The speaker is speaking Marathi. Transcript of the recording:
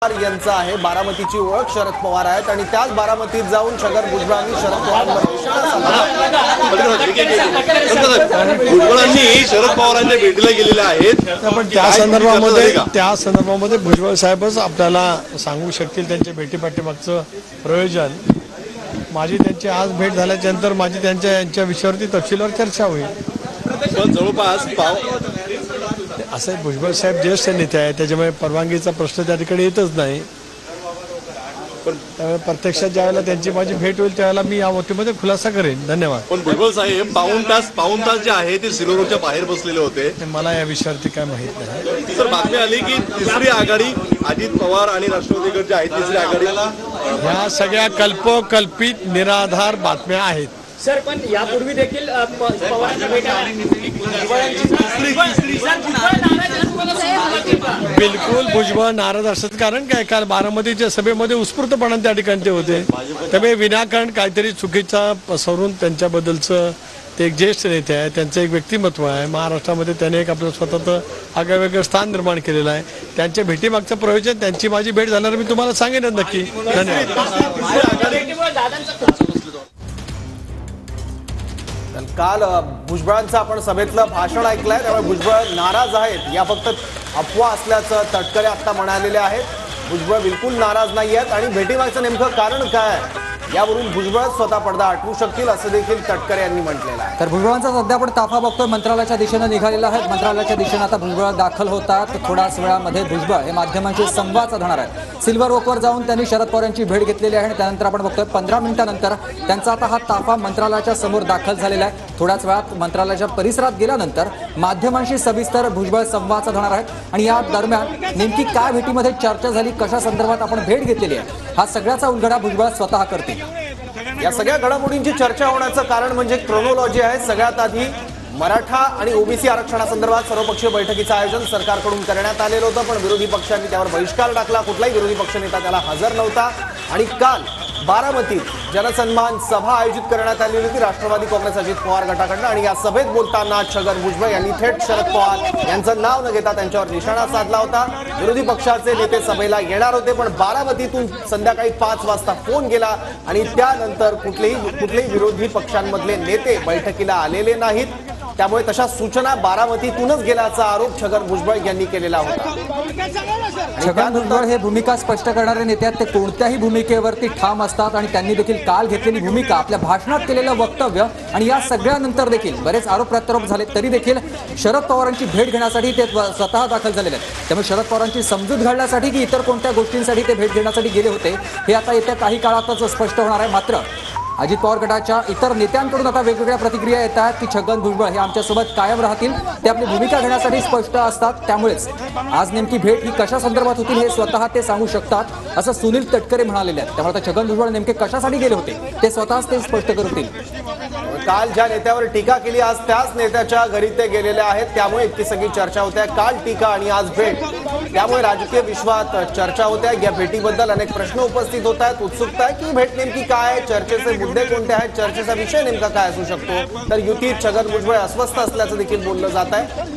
यांचा आहे। बारामतीची ओळख शरद पवार आहेत आणि त्याच बारामतीत जाऊन छगन भुजबळांनी शरद पवारांवर भुजबळांनी शरद पवारांच्या भेटीला गेलेले आहेत। पण त्या संदर्भामध्ये भुजबळ साहेबच आपल्याला सांगू शकतील त्यांच्या भेटीपाठीमागचं प्रयोजन। माझी त्यांची आज भेट झाल्याच्या नंतर माझी त्यांच्या विषयावरती तपशीलवार चर्चा होईल। पण जवळपास असं भुजबळ साहेब ज्येष्ठ नेते आहे, त्याच्यामुळे परवानगीचा प्रश्न त्या ठिकाणी येतच नाही। पण प्रत्यक्षात ज्यावेळेला त्यांची माझी भेट होईल त्यावेळेला मी या बाबतीमध्ये खुलासा करेन। धन्यवाद। पण भुजबळ साहेब पाऊण तास जे आहे ते सिल्लोडच्या बाहेर बसलेले होते। मला या विषयावरती काय माहित नाही। सर, बातमी आली की तिसरी आघाडी अजित पवार आणि राष्ट्रवादीकडे जी आहे तिसरी आघाडीला ह्या सगळ्या कल्पित निराधार बातम्या आहेत। सर, पण यापूर्वी देखील पवारांची भेट बिलकुल भुजबळ नाराज असतात। कारण काय, काल बारामतीच्या सभेमध्ये उत्स्फूर्तपणाने त्या ठिकाणी ते होते। त्यामुळे विनाकारण काहीतरी चुकीचा पसरून त्यांच्याबद्दलचं ते एक ज्येष्ठ नेते आहे, त्यांचं एक व्यक्तिमत्व आहे। महाराष्ट्रामध्ये त्याने एक आपलं स्वतःचं आगळेवेगळं स्थान निर्माण केलेलं आहे। त्यांच्या भेटीमागचं प्रयोजन त्यांची माझी भेट झाल्यावर मी तुम्हाला सांगेनच नक्की। धन्यवाद। काल भुजबळांचं आपण सभेतलं भाषण ऐकलंय, त्यामुळे भुजबळ नाराज आहेत या फक्त अफवा असल्याचं तटकरे आता म्हणालेले आहेत। भुजबळ बिलकुल नाराज नाही आहेत आणि भेटीमागचं नेमकं कारण काय यावरून भुजबळ स्वतः पडदा हटवू शकतील असं देखील तटकरे यांनी म्हटलेलं आहे। तर भुजबळांचा सध्या आपण ताफा बघतोय, मंत्रालयाच्या दिशेने निघालेला आहे। मंत्रालयाच्या दिशेने आता भुजबळ दाखल होतात। थोड्याच वेळामध्ये भुजबळ हे माध्यमांशी संवाद साधणार आहेत। सिल्वर वॉकवर जाऊन त्यांनी शरद पवार यांची भेट घेतलेली आहे आणि त्यानंतर आपण बघतोय 15 मिनिटांनंतर त्यांचा आता हा ताफा मंत्रालयाच्या समोर दाखल झालेला आहे। थोड्याच वेळात मंत्रालयाच्या परिसरात गेल्यानंतर माध्यमांशी सविस्तर भुजबळ संवाद साधणार आहेत आणि या दरम्यान नेमकी काय भेटीमध्ये चर्चा झाली, कशा संदर्भात आपण भेट घेतलेली आहे, हा सगळ्याचा उलगडा भुजबळ स्वतः करतील। या सगळ्या घडामोडींची चर्चा होण्याचं कारण म्हणजे क्रोनॉलॉजी आहे। सगळ्यात आधी मराठा आणि ओबीसी आरक्षणासंदर्भात सर्वपक्षीय बैठकीचं आयोजन सरकारकडून करण्यात आलेलं होतं, पण विरोधी पक्षांनी त्यावर बहिष्कार टाकला। कुठलाही विरोधी पक्षनेता त्याला हजर नव्हता आणि काल बारामतीत जनसन्मान सभा आयोजित करण्यात आलेली होती राष्ट्रवादी काँग्रेस अजित पवार गटाकडून। आणि या सभेत बोलताना छगन भुजबळ यांनी थेट शरद पवार यांचं नाव न घेता त्यांच्यावर निशाणा साधला होता। विरोधी पक्षाचे नेते सभेला येणार होते, पण बारामतीतून संध्याकाळी 5 वाजता फोन गेला आणि त्यानंतर कुठलेही विरोधी पक्षांमधले नेते बैठकीला आलेले नाहीत। त्यामुळे तशा सूचना बारामतीतूनच गेल्याचा आरोप छगन भुजबळ यांनी केलेला होता। छगन भुजबळ हे भूमिका स्पष्ट करणारे नेते आहेत। ते कोणत्याही भूमिकेवरती ठाम असतात आणि त्यांनी देखील काल घेतलेली भूमिका, आपल्या भाषणात केलेलं वक्तव्य आणि या सगळ्यानंतर देखील बरेच आरोप प्रत्यारोप झाले तरी देखील शरद पवारांची भेट घेण्यासाठी ते स्वतः दाखल झालेले आहेत। त्यामुळे शरद पवारांची समजूत घालण्यासाठी की इतर कोणत्या गोष्टींसाठी ते भेट घेण्यासाठी गेले होते हे आता येत्या काही काळातच स्पष्ट होणार आहे। मात्र अजित पवार गटाच्या इतर नेत्यांकडून आता वेगवेगळ्या प्रतिक्रिया येत आहेत की छगन भुजबळ हे आमच्यासोबत कायम राहतील, ते आपली भूमिका घेण्यासाठी स्पष्ट असतात। त्यामुळेच आज नेमकी भेट ही कशा संदर्भात होतील हे स्वतः ते सांगू शकतात असं सुनील तटकरे म्हणालेले आहेत। त्यामुळे आता छगन भुजबळ नेमके कशासाठी गेले होते ते स्वतःच ते स्पष्ट करतील। काल ज्या नेत्यावर टीका केली आज त्याच नेत्याच्या घरी ते गेलेले आहेत, त्यामुळे इतकी सगळी चर्चा होते। काल टीका आणि आज भेट, त्यामुळे राजकीय विश्वात चर्चा होत्या। या भेटीबद्दल अनेक प्रश्न उपस्थित होत आहेत। उत्सुकता आहे की भेट नेमकी काय, चर्चेचे मुद्दे कोणते आहेत, चर्चेचा विषय नेमका काय असू शकतो। तर युतीत छगन भुजबळ अस्वस्थ असल्याचं देखील बोललं जात आहे।